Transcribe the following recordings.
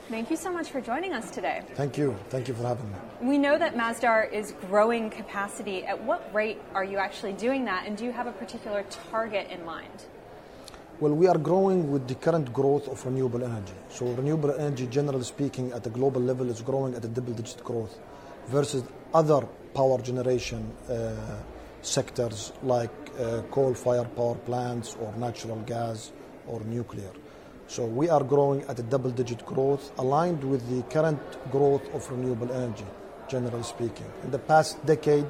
Thank you so much for joining us today. Thank you. Thank you for having me. We know that Masdar is growing capacity. At what rate are you actually doing that, and do you have a particular target in mind? Well, we are growing with the current growth of renewable energy. So renewable energy, generally speaking, at a global level is growing at a double-digit growth versus other power generation sectors like coal-fired power plants or natural gas or nuclear. So we are growing at a double-digit growth aligned with the current growth of renewable energy, generally speaking. In the past decade,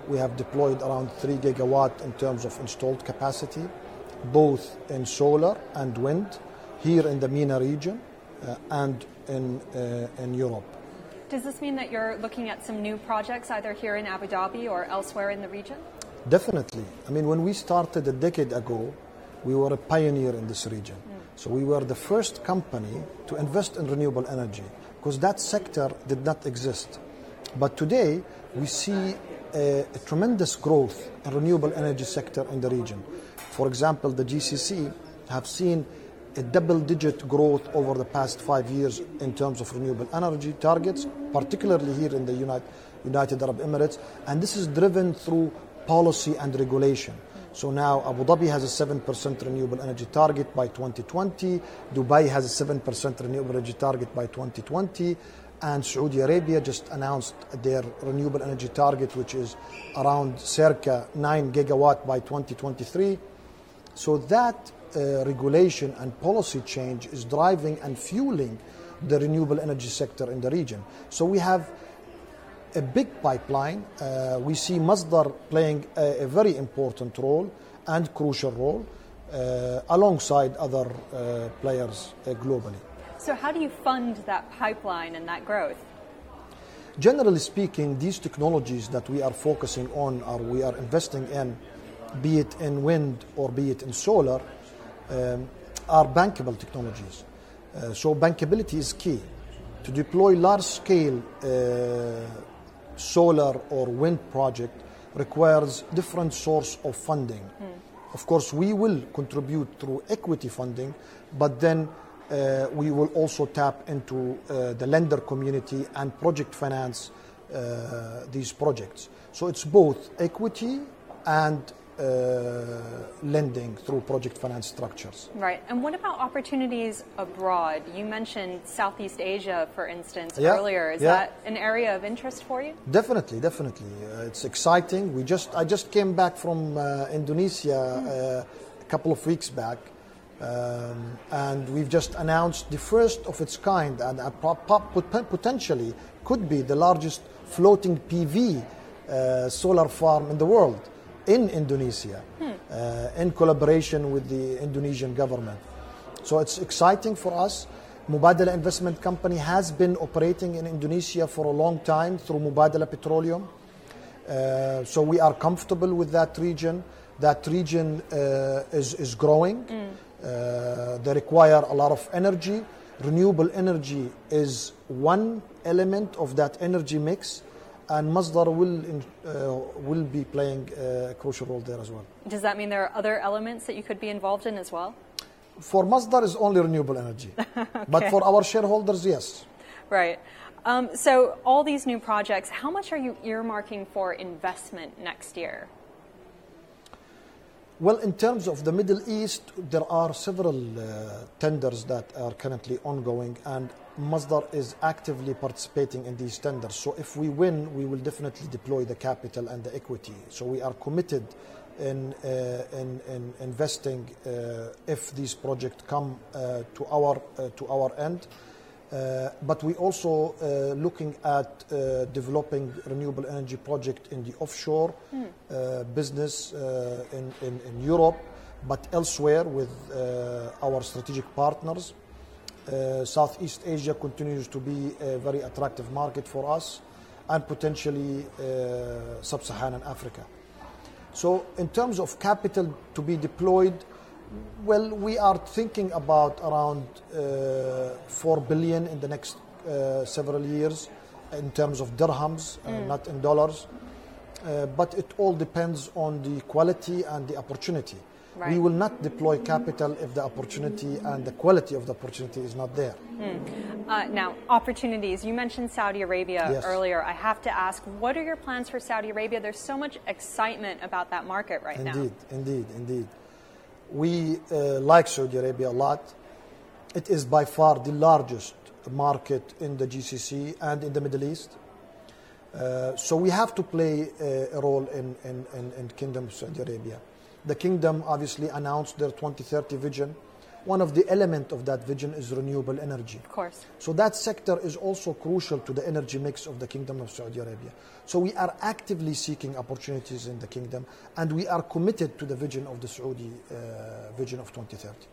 we have deployed around 3 gigawatt in terms of installed capacity, both in solar and wind, here in the MENA region and in Europe. Does this mean that you're looking at some new projects either here in Abu Dhabi or elsewhere in the region? Definitely. I mean, when we started a decade ago, we were a pioneer in this region. So we were the first company to invest in renewable energy because that sector did not exist. But today, we see a tremendous growth in renewable energy sector in the region. For example, the GCC have seen a double-digit growth over the past 5 years in terms of renewable energy targets, particularly here in the United Arab Emirates, and this is driven through policy and regulation. So now Abu Dhabi has a 7% renewable energy target by 2020, Dubai has a 7% renewable energy target by 2020, and Saudi Arabia just announced their renewable energy target, which is around circa 9 gigawatt by 2023. So that regulation and policy change is driving and fueling the renewable energy sector in the region. So we have a big pipeline. We see Masdar playing a very important role and crucial role alongside other players globally. So how do you fund that pipeline and that growth? Generally speaking, these technologies that we are focusing on or we are investing in, be it in wind or be it in solar, are bankable technologies. So bankability is key. To deploy large-scale solar or wind project requires different source of funding. Of course, we will contribute through equity funding, but then we will also tap into the lender community and project finance these projects. So it's both equity and lending through project finance structures. Right. And what about opportunities abroad? You mentioned Southeast Asia, for instance, earlier. Is that an area of interest for you? Definitely. It's exciting. I just came back from Indonesia a couple of weeks back, and we've just announced the first of its kind and potentially could be the largest floating PV solar farm in the world, in Indonesia, in collaboration with the Indonesian government. So it's exciting for us. Mubadala Investment Company has been operating in Indonesia for a long time through Mubadala Petroleum. So we are comfortable with that region. That region is growing. They require a lot of energy. Renewable energy is one element of that energy mix, and Masdar will be playing a crucial role there as well. Does that mean there are other elements that you could be involved in as well? For Masdar is only renewable energy, okay. But for our shareholders, yes. Right. So all these new projects, how much are you earmarking for investment next year? Well, in terms of the Middle East, there are several tenders that are currently ongoing, and Masdar is actively participating in these tenders. So if we win, we will definitely deploy the capital and the equity. So we are committed in investing if these projects come to our end. But we also looking at developing renewable energy project in the offshore business in Europe, but elsewhere with our strategic partners. Southeast Asia continues to be a very attractive market for us, and potentially Sub-Saharan Africa. So in terms of capital to be deployed, well, we are thinking about around 4 billion in the next several years in terms of dirhams, not in dollars. But it all depends on the quality and the opportunity. Right. We will not deploy capital if the opportunity and the quality of the opportunity is not there. Now, opportunities. You mentioned Saudi Arabia earlier. I have to ask, what are your plans for Saudi Arabia? There's so much excitement about that market right now. Indeed. We like Saudi Arabia a lot. It is by far the largest market in the GCC and in the Middle East. So we have to play a role in Kingdom of Saudi Arabia. The kingdom obviously announced their 2030 vision. One of the elements of that vision is renewable energy. Of course. So that sector is also crucial to the energy mix of the Kingdom of Saudi Arabia. So we are actively seeking opportunities in the kingdom, and we are committed to the vision of the Saudi vision of 2030.